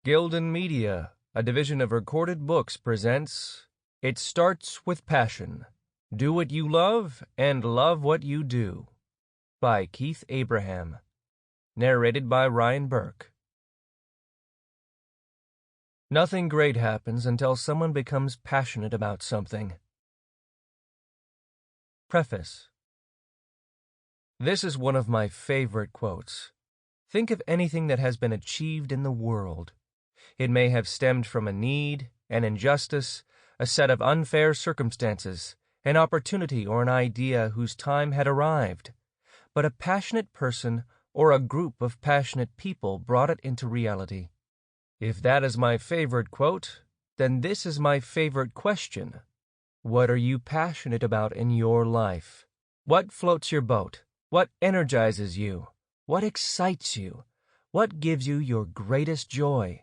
Gildan Media, a division of Recorded Books, presents It Starts with Passion. Do What You Love and Love What You Do by Keith Abraham. Narrated by Ryan Burke. Nothing great happens until someone becomes passionate about something. Preface. This is one of my favorite quotes. Think of anything that has been achieved in the world. It may have stemmed from a need, an injustice, a set of unfair circumstances, an opportunity or an idea whose time had arrived. But a passionate person or a group of passionate people brought it into reality. If that is my favorite quote, then this is my favorite question. What are you passionate about in your life? What floats your boat? What energizes you? What excites you? What gives you your greatest joy?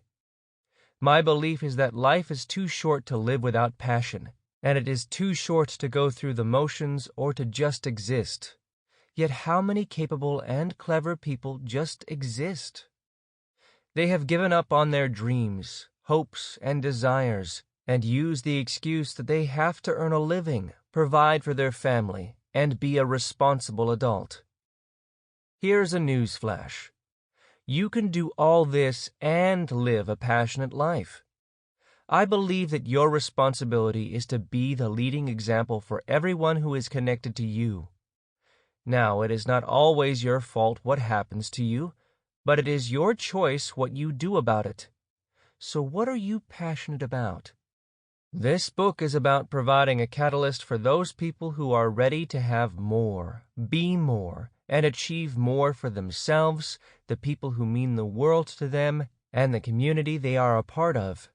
My belief is that life is too short to live without passion, and it is too short to go through the motions or to just exist. Yet how many capable and clever people just exist? They have given up on their dreams, hopes, and desires, and use the excuse that they have to earn a living, provide for their family, and be a responsible adult. Here's a news flash. You can do all this and live a passionate life. I believe that your responsibility is to be the leading example for everyone who is connected to you. Now, it is not always your fault what happens to you, but it is your choice what you do about it. So what are you passionate about? This book is about providing a catalyst for those people who are ready to have more, be more, and achieve more for themselves, the people who mean the world to them, and the community they are a part of.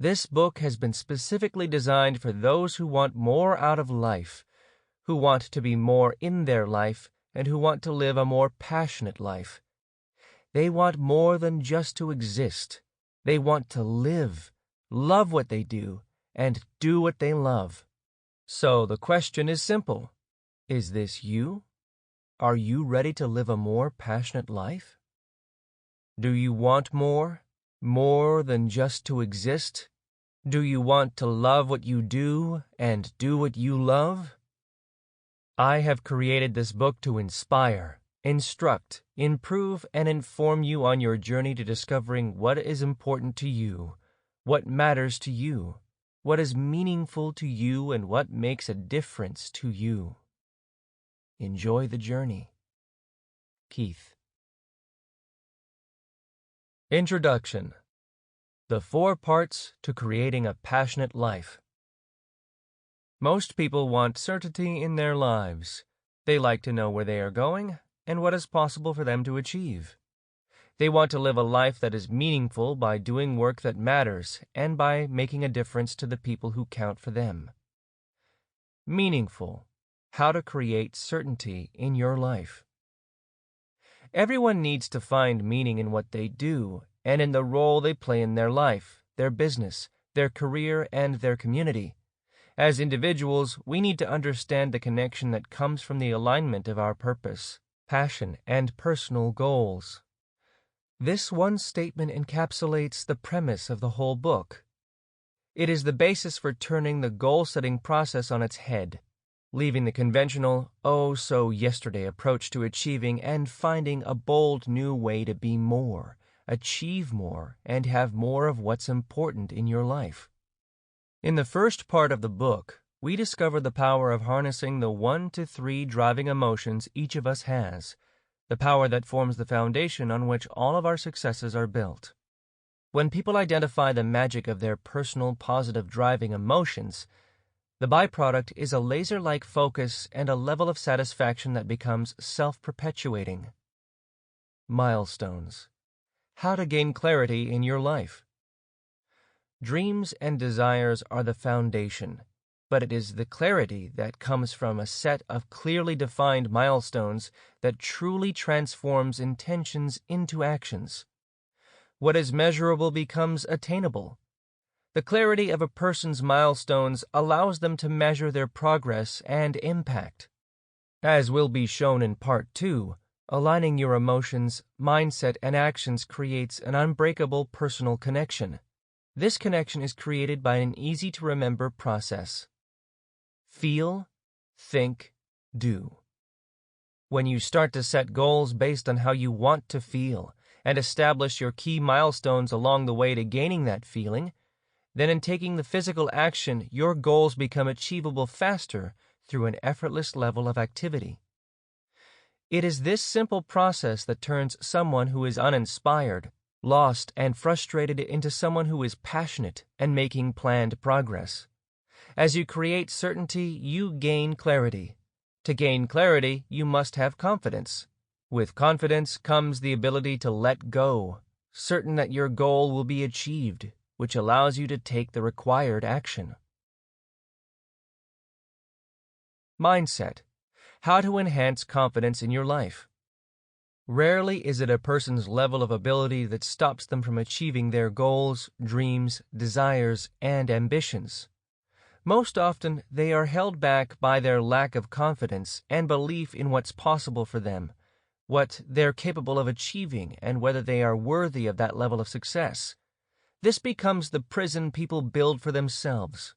This book has been specifically designed for those who want more out of life, who want to be more in their life, and who want to live a more passionate life. They want more than just to exist. They want to live, love what they do, and do what they love. So the question is simple. Is this you? Are you ready to live a more passionate life? Do you want more than just to exist? Do you want to love what you do and do what you love? I have created this book to inspire, instruct, improve, and inform you on your journey to discovering what is important to you, what matters to you, what is meaningful to you, and what makes a difference to you. Enjoy the journey. Keith. Introduction. The 4 parts to creating a passionate life. Most people want certainty in their lives. They like to know where they are going and what is possible for them to achieve. They want to live a life that is meaningful by doing work that matters and by making a difference to the people who count for them. Meaningful. How to create certainty in your life. Everyone needs to find meaning in what they do and in the role they play in their life, their business, their career, and their community. As individuals, we need to understand the connection that comes from the alignment of our purpose, passion, and personal goals. This one statement encapsulates the premise of the whole book. It is the basis for turning the goal-setting process on its head, leaving the conventional, oh-so-yesterday approach to achieving and finding a bold new way to be more, achieve more, and have more of what's important in your life. In the first part of the book, we discover the power of harnessing the 1 to 3 driving emotions each of us has, the power that forms the foundation on which all of our successes are built. When people identify the magic of their personal positive driving emotions, the byproduct is a laser-like focus and a level of satisfaction that becomes self-perpetuating. Milestones. How to gain clarity in your life. Dreams and desires are the foundation, but it is the clarity that comes from a set of clearly defined milestones that truly transforms intentions into actions. What is measurable becomes attainable. The clarity of a person's milestones allows them to measure their progress and impact. As will be shown in Part 2, Aligning your emotions, mindset, and actions creates an unbreakable personal connection. This connection is created by an easy-to-remember process. Feel, think, do. When you start to set goals based on how you want to feel and establish your key milestones along the way to gaining that feeling, then in taking the physical action, your goals become achievable faster through an effortless level of activity. It is this simple process that turns someone who is uninspired, lost, and frustrated into someone who is passionate and making planned progress. As you create certainty, you gain clarity. To gain clarity, you must have confidence. With confidence comes the ability to let go, certain that your goal will be achieved, which allows you to take the required action. Mindset. How to enhance confidence in your life. Rarely is it a person's level of ability that stops them from achieving their goals, dreams, desires, and ambitions. Most often, they are held back by their lack of confidence and belief in what's possible for them, what they're capable of achieving, and whether they are worthy of that level of success. This becomes the prison people build for themselves.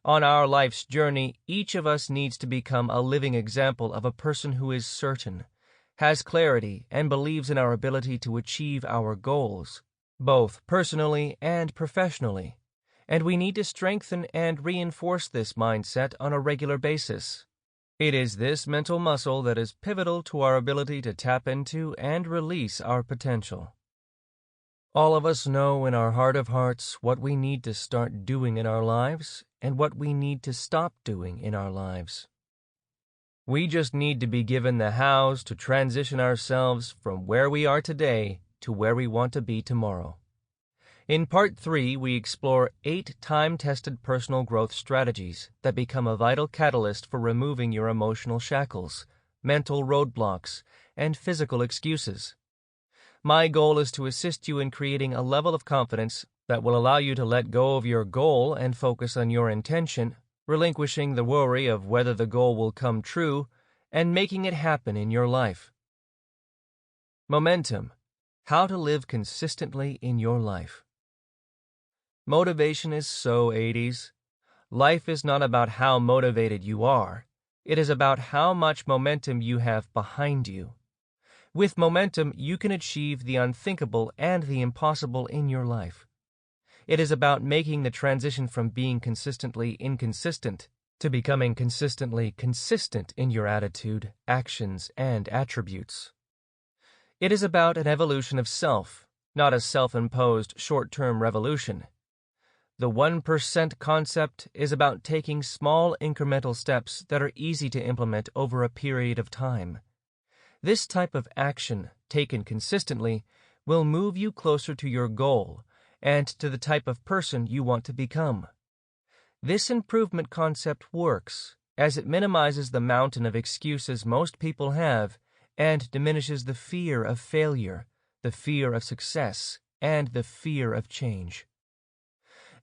On our life's journey, each of us needs to become a living example of a person who is certain, has clarity, and believes in our ability to achieve our goals, both personally and professionally. And we need to strengthen and reinforce this mindset on a regular basis. It is this mental muscle that is pivotal to our ability to tap into and release our potential. All of us know in our heart of hearts what we need to start doing in our lives and what we need to stop doing in our lives. We just need to be given the hows to transition ourselves from where we are today to where we want to be tomorrow. In Part 3, we explore 8 time-tested personal growth strategies that become a vital catalyst for removing your emotional shackles, mental roadblocks, and physical excuses. My goal is to assist you in creating a level of confidence that will allow you to let go of your goal and focus on your intention, relinquishing the worry of whether the goal will come true, and making it happen in your life. Momentum. How to live consistently in your life. Motivation is so 80s. Life is not about how motivated you are. It is about how much momentum you have behind you. With momentum, you can achieve the unthinkable and the impossible in your life. It is about making the transition from being consistently inconsistent to becoming consistently consistent in your attitude, actions, and attributes. It is about an evolution of self, not a self-imposed short-term revolution. The 1% concept is about taking small incremental steps that are easy to implement over a period of time. This type of action, taken consistently, will move you closer to your goal and to the type of person you want to become. This improvement concept works, as it minimizes the mountain of excuses most people have and diminishes the fear of failure, the fear of success, and the fear of change.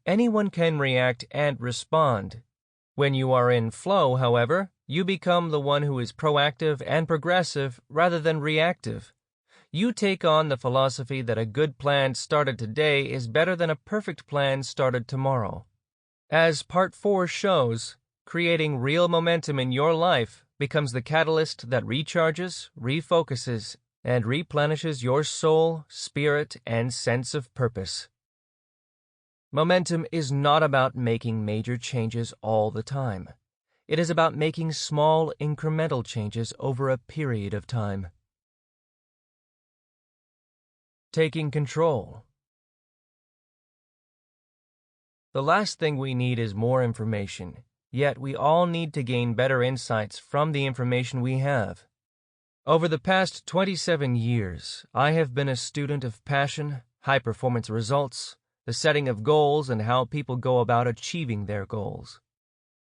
Anyone can react and respond. When you are in flow, however, you become the one who is proactive and progressive rather than reactive. You take on the philosophy that a good plan started today is better than a perfect plan started tomorrow. As Part 4 shows, creating real momentum in your life becomes the catalyst that recharges, refocuses, and replenishes your soul, spirit, and sense of purpose. Momentum is not about making major changes all the time. It is about making small, incremental changes over a period of time. Taking control. The last thing we need is more information, yet we all need to gain better insights from the information we have. Over the past 27 years, I have been a student of passion, high-performance results, the setting of goals, and how people go about achieving their goals.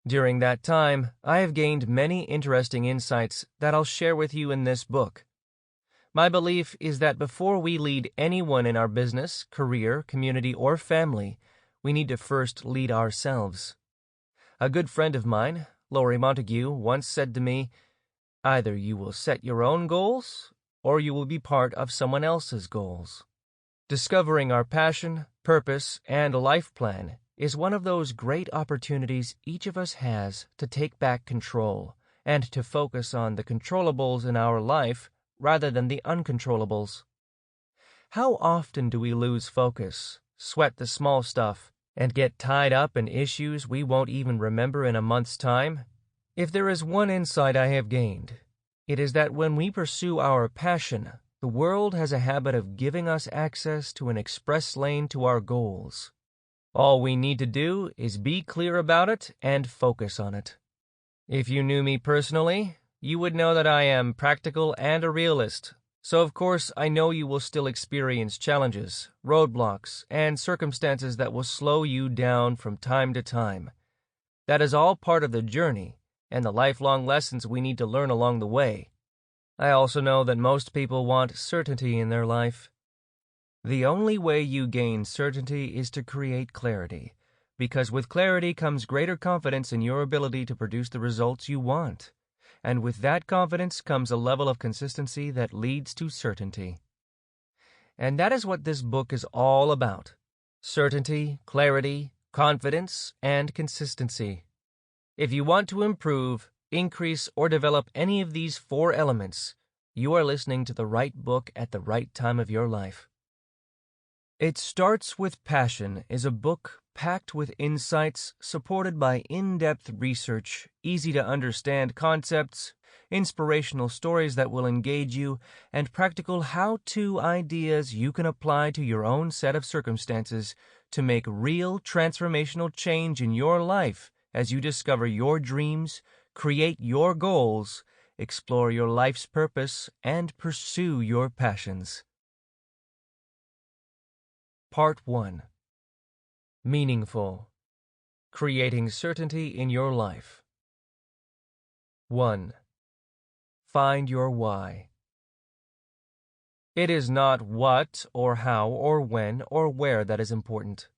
During that time, I have gained many interesting insights that I'll share with you in this book. My belief is that before we lead anyone in our business, career, community, or family, we need to first lead ourselves. A good friend of mine, Lori Montague, once said to me, Either you will set your own goals, or you will be part of someone else's goals. Discovering our passion, purpose, and life plan is one of those great opportunities each of us has to take back control and to focus on the controllables in our life rather than the uncontrollables. How often do we lose focus, sweat the small stuff, and get tied up in issues we won't even remember in a month's time? If there is one insight I have gained, it is that when we pursue our passion, the world has a habit of giving us access to an express lane to our goals. All we need to do is be clear about it and focus on it. If you knew me personally, you would know that I am practical and a realist, so of course I know you will still experience challenges, roadblocks, and circumstances that will slow you down from time to time. That is all part of the journey and the lifelong lessons we need to learn along the way. I also know that most people want certainty in their life. The only way you gain certainty is to create clarity, because with clarity comes greater confidence in your ability to produce the results you want, and with that confidence comes a level of consistency that leads to certainty. And that is what this book is all about: certainty, clarity, confidence, and consistency. If you want to improve, increase, or develop any of these 4 elements, you are listening to the right book at the right time of your life. It Starts with Passion is a book packed with insights supported by in-depth research, easy-to-understand concepts, inspirational stories that will engage you, and practical how-to ideas you can apply to your own set of circumstances to make real transformational change in your life as you discover your dreams, create your goals, explore your life's purpose, and pursue your passions. Part 1. Meaningful. Creating certainty in your life. 1. Find your why. It is not what or how or when or where that is important.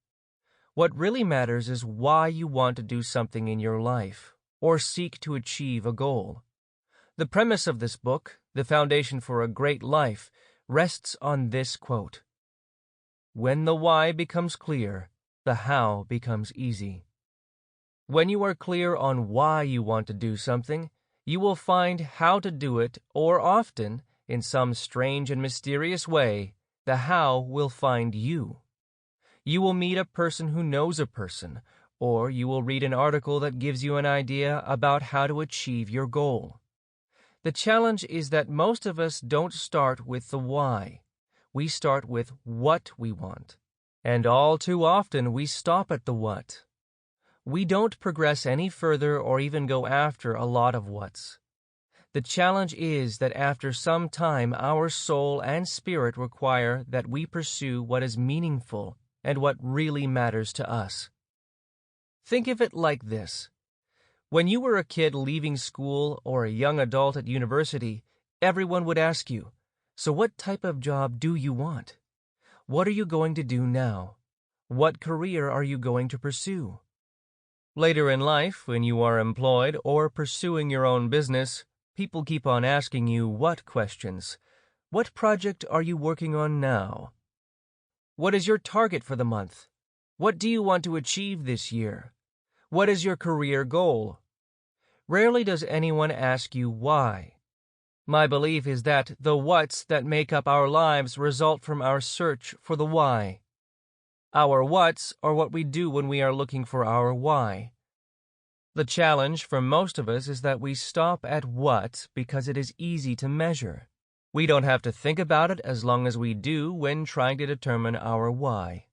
What really matters is why you want to do something in your life or seek to achieve a goal. The premise of this book, the foundation for a great life, rests on this quote: "When the why becomes clear, the how becomes easy." When you are clear on why you want to do something, you will find how to do it, or often, in some strange and mysterious way, the how will find you. You will meet a person who knows a person, or you will read an article that gives you an idea about how to achieve your goal. The challenge is that most of us don't start with the why. We start with what we want. And all too often we stop at the what. We don't progress any further or even go after a lot of what's. The challenge is that after some time our soul and spirit require that we pursue what is meaningful and what really matters to us. Think of it like this. When you were a kid leaving school or a young adult at university, everyone would ask you, "So what type of job do you want? What are you going to do now? What career are you going to pursue?" Later in life, when you are employed or pursuing your own business, people keep on asking you what questions. What project are you working on now? What is your target for the month? What do you want to achieve this year? What is your career goal? Rarely does anyone ask you why. My belief is that the what's that make up our lives result from our search for the why. Our what's are what we do when we are looking for our why. The challenge for most of us is that we stop at what because it is easy to measure. We don't have to think about it as long as we do when trying to determine our why.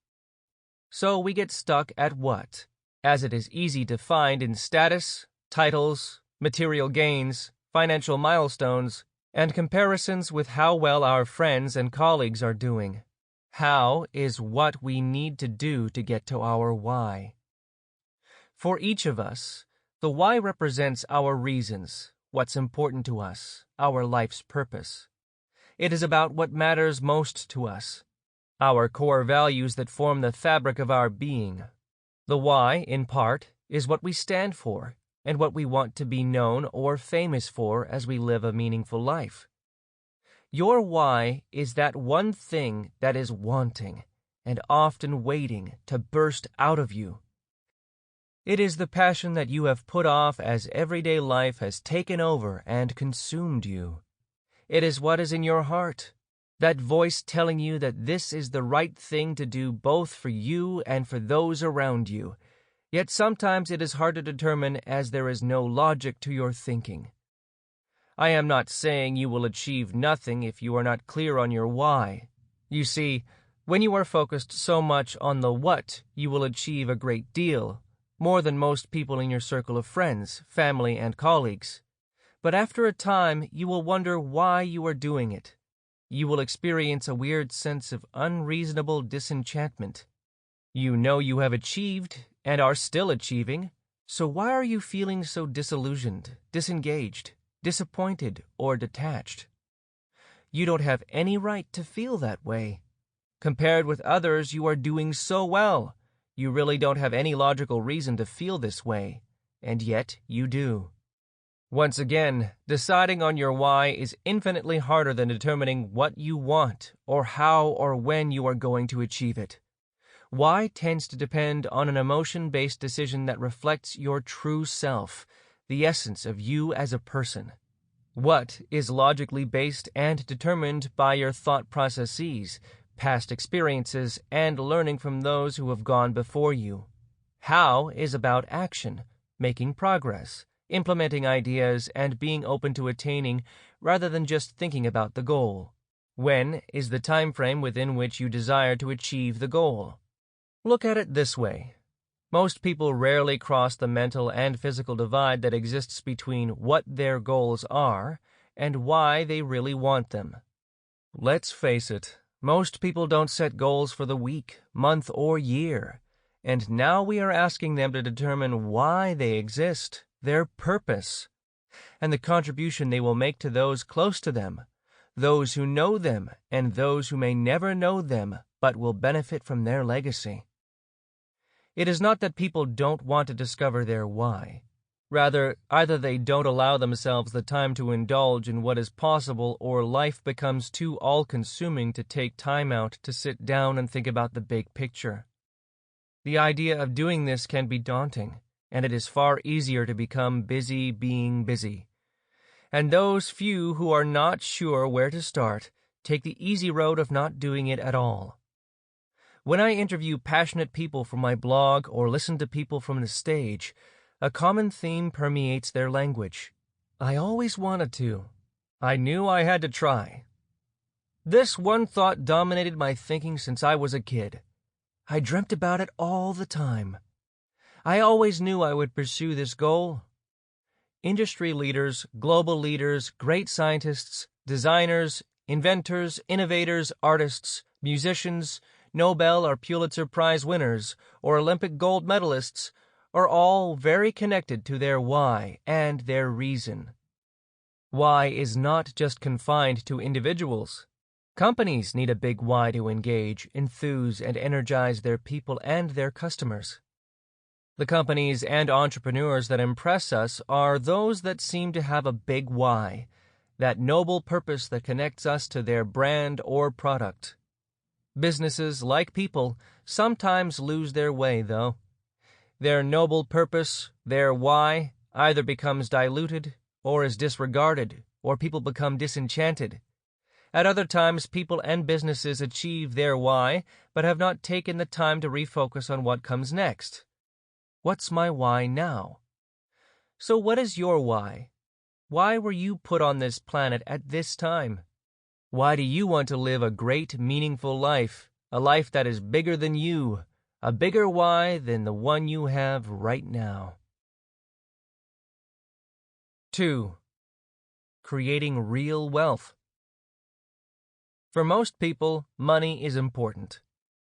So we get stuck at what, as it is easy to find in status, titles, material gains, financial milestones, and comparisons with how well our friends and colleagues are doing. How is what we need to do to get to our why. For each of us, the why represents our reasons, what's important to us, our life's purpose. It is about what matters most to us, our core values that form the fabric of our being. The why, in part, is what we stand for, and what we want to be known or famous for as we live a meaningful life. Your why is that one thing that is wanting and often waiting to burst out of you. It is the passion that you have put off as everyday life has taken over and consumed you. It is what is in your heart, that voice telling you that this is the right thing to do both for you and for those around you. Yet sometimes it is hard to determine as there is no logic to your thinking. I am not saying you will achieve nothing if you are not clear on your why. You see, when you are focused so much on the what, you will achieve a great deal, more than most people in your circle of friends, family, and colleagues. But after a time, you will wonder why you are doing it. You will experience a weird sense of unreasonable disenchantment. You know you have achieved and are still achieving, so why are you feeling so disillusioned, disengaged, disappointed, or detached? You don't have any right to feel that way. Compared with others, you are doing so well. You really don't have any logical reason to feel this way, and yet you do. Once again, deciding on your why is infinitely harder than determining what you want or how or when you are going to achieve it. Why tends to depend on an emotion-based decision that reflects your true self, the essence of you as a person. What is logically based and determined by your thought processes, past experiences, and learning from those who have gone before you. How is about action, making progress, implementing ideas, and being open to attaining rather than just thinking about the goal. When is the time frame within which you desire to achieve the goal? Look at it this way. Most people rarely cross the mental and physical divide that exists between what their goals are and why they really want them. Let's face it, most people don't set goals for the week, month, or year, and now we are asking them to determine why they exist, their purpose, and the contribution they will make to those close to them, those who know them, and those who may never know them but will benefit from their legacy. It is not that people don't want to discover their why. Rather, either they don't allow themselves the time to indulge in what is possible, or life becomes too all-consuming to take time out to sit down and think about the big picture. The idea of doing this can be daunting, and it is far easier to become busy being busy. And those few who are not sure where to start take the easy road of not doing it at all. When I interview passionate people for my blog or listen to people from the stage, a common theme permeates their language. I always wanted to. I knew I had to try. This one thought dominated my thinking since I was a kid. I dreamt about it all the time. I always knew I would pursue this goal. Industry leaders, global leaders, great scientists, designers, inventors, innovators, artists, musicians, Nobel or Pulitzer Prize winners, or Olympic gold medalists are all very connected to their why and their reason. Why is not just confined to individuals. Companies need a big why to engage, enthuse, and energize their people and their customers. The companies and entrepreneurs that impress us are those that seem to have a big why, that noble purpose that connects us to their brand or product. Businesses, like people, sometimes lose their way, though. Their noble purpose, their why, either becomes diluted or is disregarded, or people become disenchanted. At other times, people and businesses achieve their why, but have not taken the time to refocus on what comes next. What's my why now? So what is your why? Why were you put on this planet at this time? Why do you want to live a great, meaningful life, a life that is bigger than you, a bigger why than the one you have right now? 2. Creating real wealth. For most people, money is important.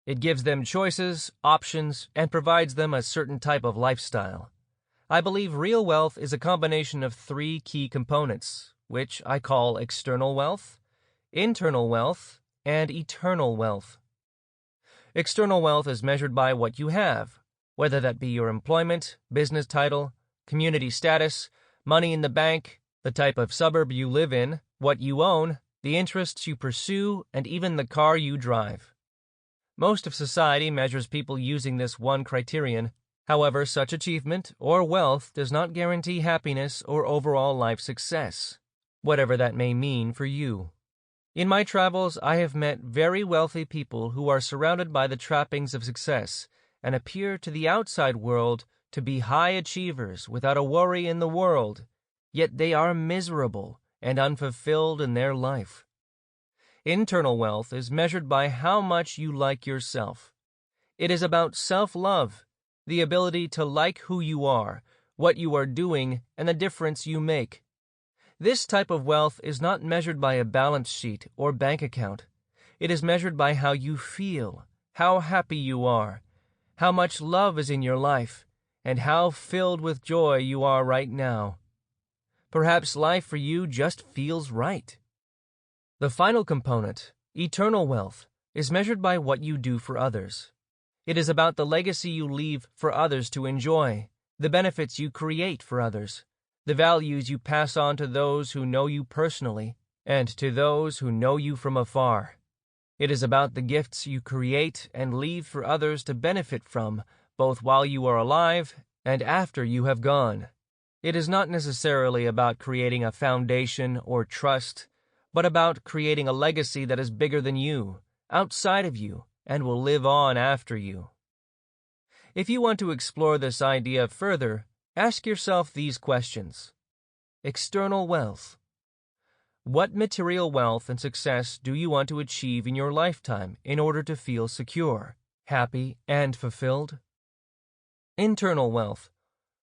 It gives them choices, options, and provides them a certain type of lifestyle. I believe real wealth is a combination of 3 key components, which I call external wealth, internal wealth, and eternal wealth. External wealth is measured by what you have, whether that be your employment, business title, community status, money in the bank, the type of suburb you live in, what you own, the interests you pursue, and even the car you drive. Most of society measures people using this one criterion. However, such achievement or wealth does not guarantee happiness or overall life success, whatever that may mean for you. In my travels, I have met very wealthy people who are surrounded by the trappings of success and appear to the outside world to be high achievers without a worry in the world, yet they are miserable and unfulfilled in their life. Internal wealth is measured by how much you like yourself. It is about self-love, the ability to like who you are, what you are doing, and the difference you make. This type of wealth is not measured by a balance sheet or bank account. It is measured by how you feel, how happy you are, how much love is in your life, and how filled with joy you are right now. Perhaps life for you just feels right. The final component, eternal wealth, is measured by what you do for others. It is about the legacy you leave for others to enjoy, the benefits you create for others, the values you pass on to those who know you personally, and to those who know you from afar. It is about the gifts you create and leave for others to benefit from, both while you are alive and after you have gone. It is not necessarily about creating a foundation or trust, but about creating a legacy that is bigger than you, outside of you, and will live on after you. If you want to explore this idea further, ask yourself these questions. External wealth. What material wealth and success do you want to achieve in your lifetime in order to feel secure, happy, and fulfilled? Internal wealth.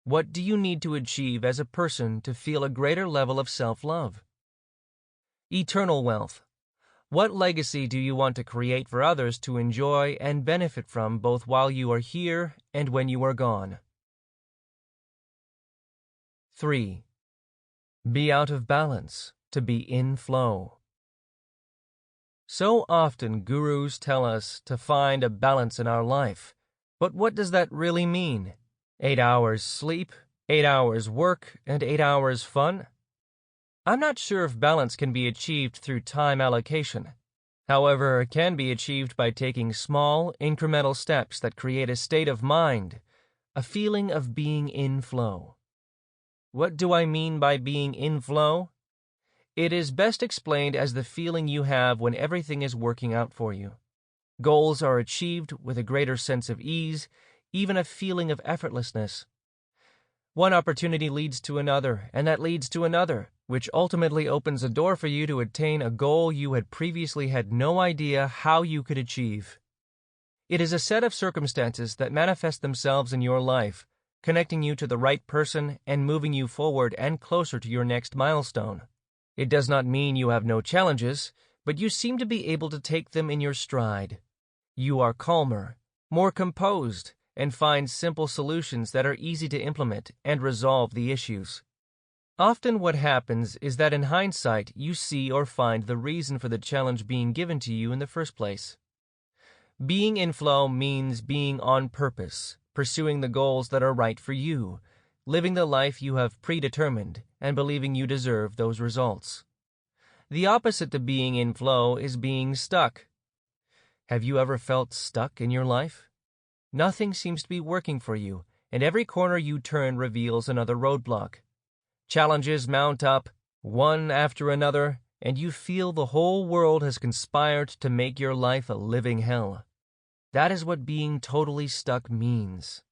What do you need to achieve as a person to feel a greater level of self-love? Eternal wealth. What legacy do you want to create for others to enjoy and benefit from both while you are here and when you are gone? 3. Be out of balance to be in flow. So often gurus tell us to find a balance in our life, but what does that really mean? 8 hours sleep, 8 hours work, and 8 hours fun? I'm not sure if balance can be achieved through time allocation. However, it can be achieved by taking small, incremental steps that create a state of mind, a feeling of being in flow. What do I mean by being in flow? It is best explained as the feeling you have when everything is working out for you. Goals are achieved with a greater sense of ease, even a feeling of effortlessness. One opportunity leads to another, and that leads to another, which ultimately opens a door for you to attain a goal you had previously had no idea how you could achieve. It is a set of circumstances that manifest themselves in your life, connecting you to the right person and moving you forward and closer to your next milestone. It does not mean you have no challenges, but you seem to be able to take them in your stride. You are calmer, more composed, and find simple solutions that are easy to implement and resolve the issues. Often what happens is that in hindsight you see or find the reason for the challenge being given to you in the first place. Being in flow means being on purpose, pursuing the goals that are right for you, living the life you have predetermined, and believing you deserve those results. The opposite to being in flow is being stuck. Have you ever felt stuck in your life? Nothing seems to be working for you, and every corner you turn reveals another roadblock. Challenges mount up, one after another, and you feel the whole world has conspired to make your life a living hell. That is what being totally stuck means.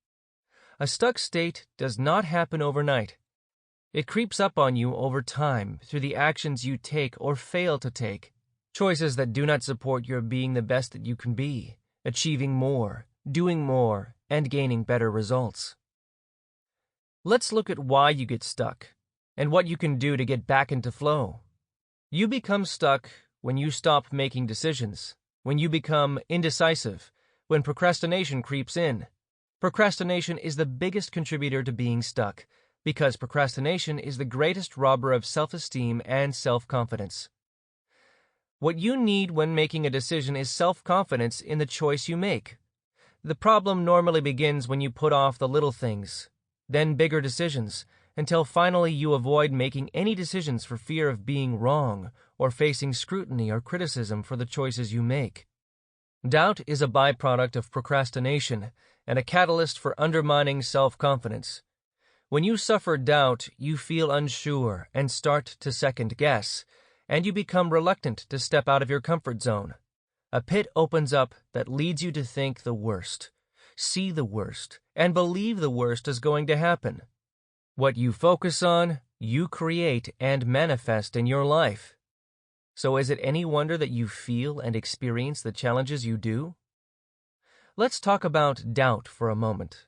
A stuck state does not happen overnight. It creeps up on you over time through the actions you take or fail to take, choices that do not support your being the best that you can be, achieving more, doing more, and gaining better results. Let's look at why you get stuck and what you can do to get back into flow. You become stuck when you stop making decisions, when you become indecisive, when procrastination creeps in. Procrastination is the biggest contributor to being stuck, because procrastination is the greatest robber of self-esteem and self-confidence. What you need when making a decision is self-confidence in the choice you make. The problem normally begins when you put off the little things. then bigger decisions, until finally you avoid making any decisions for fear of being wrong or facing scrutiny or criticism for the choices you make. Doubt is a byproduct of procrastination and a catalyst for undermining self-confidence. When you suffer doubt, you feel unsure and start to second-guess, and you become reluctant to step out of your comfort zone. A pit opens up that leads you to think the worst, see the worst, and believe the worst is going to happen. What you focus on, you create and manifest in your life. So is it any wonder that you feel and experience the challenges you do? Let's talk about doubt for a moment.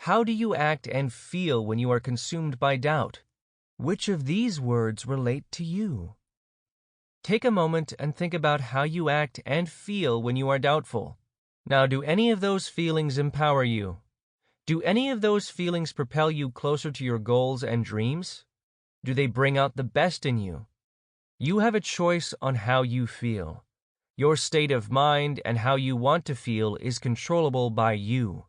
How do you act and feel when you are consumed by doubt? Which of these words relate to you? Take a moment and think about how you act and feel when you are doubtful. Now, do any of those feelings empower you? Do any of those feelings propel you closer to your goals and dreams? Do they bring out the best in you? You have a choice on how you feel. Your state of mind and how you want to feel is controllable by you.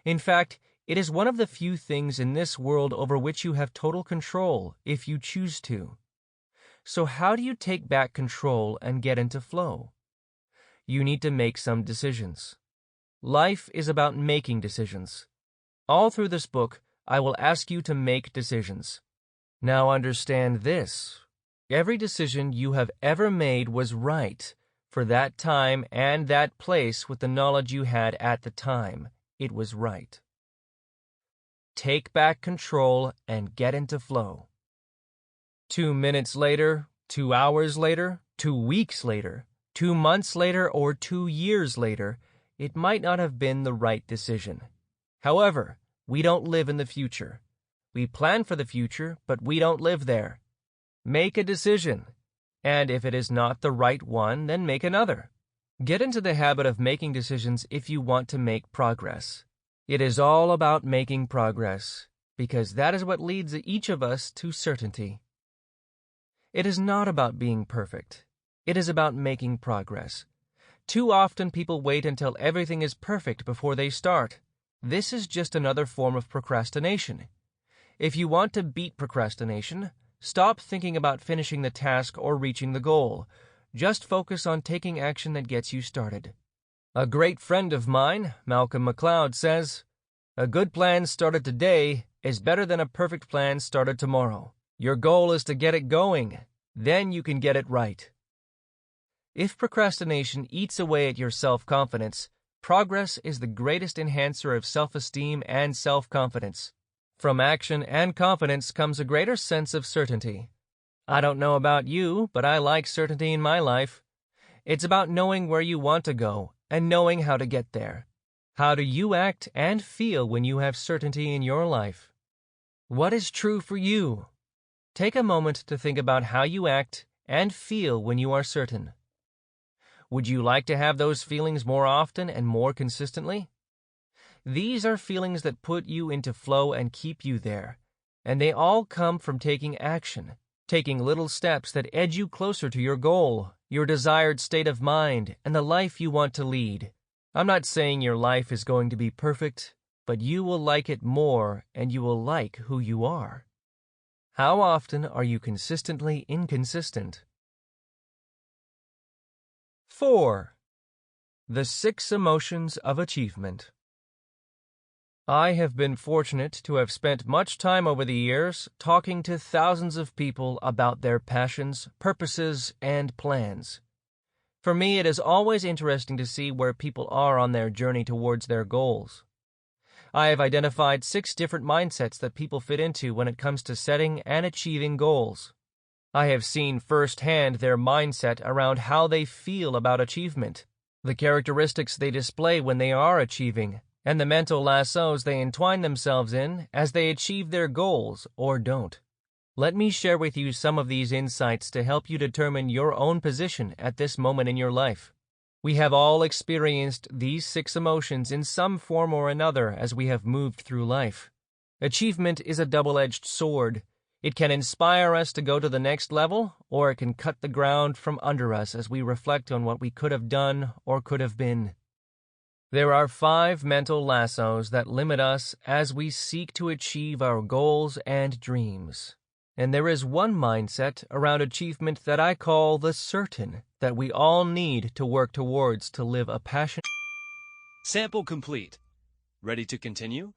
In fact, it is one of the few things in this world over which you have total control if you choose to. So how do you take back control and get into flow? You need to make some decisions. Life is about making decisions. All through this book, I will ask you to make decisions. Now understand this. Every decision you have ever made was right for that time and that place with the knowledge you had at the time. It was right. Take back control and get into flow. 2 minutes later, 2 hours later, 2 weeks later, 2 months later, or 2 years later, it might not have been the right decision. However, we don't live in the future. We plan for the future, but we don't live there. Make a decision, and if it is not the right one, then make another. Get into the habit of making decisions if you want to make progress. It is all about making progress, because that is what leads each of us to certainty. It is not about being perfect. It is about making progress. Too often people wait until everything is perfect before they start. This is just another form of procrastination. If you want to beat procrastination, stop thinking about finishing the task or reaching the goal. Just focus on taking action that gets you started. A great friend of mine, Malcolm McLeod, says, "A good plan started today is better than a perfect plan started tomorrow." Your goal is to get it going. Then you can get it right. If procrastination eats away at your self-confidence, progress is the greatest enhancer of self-esteem and self-confidence. From action and confidence comes a greater sense of certainty. I don't know about you, but I like certainty in my life. It's about knowing where you want to go and knowing how to get there. How do you act and feel when you have certainty in your life? What is true for you? Take a moment to think about how you act and feel when you are certain. Would you like to have those feelings more often and more consistently? These are feelings that put you into flow and keep you there, and they all come from taking action, taking little steps that edge you closer to your goal, your desired state of mind, and the life you want to lead. I'm not saying your life is going to be perfect, but you will like it more and you will like who you are. How often are you consistently inconsistent? 4. The 6 emotions of achievement. I have been fortunate to have spent much time over the years talking to thousands of people about their passions, purposes, and plans. For me, it is always interesting to see where people are on their journey towards their goals. I have identified 6 different mindsets that people fit into when it comes to setting and achieving goals. I have seen firsthand their mindset around how they feel about achievement, the characteristics they display when they are achieving, and the mental lassos they entwine themselves in as they achieve their goals or don't. Let me share with you some of these insights to help you determine your own position at this moment in your life. We have all experienced these 6 emotions in some form or another as we have moved through life. Achievement is a double-edged sword. It can inspire us to go to the next level, or it can cut the ground from under us as we reflect on what we could have done or could have been. There are 5 mental lassos that limit us as we seek to achieve our goals and dreams. And there is one mindset around achievement that I call the certain that we all need to work towards to live a passion. Sample complete. Ready to continue?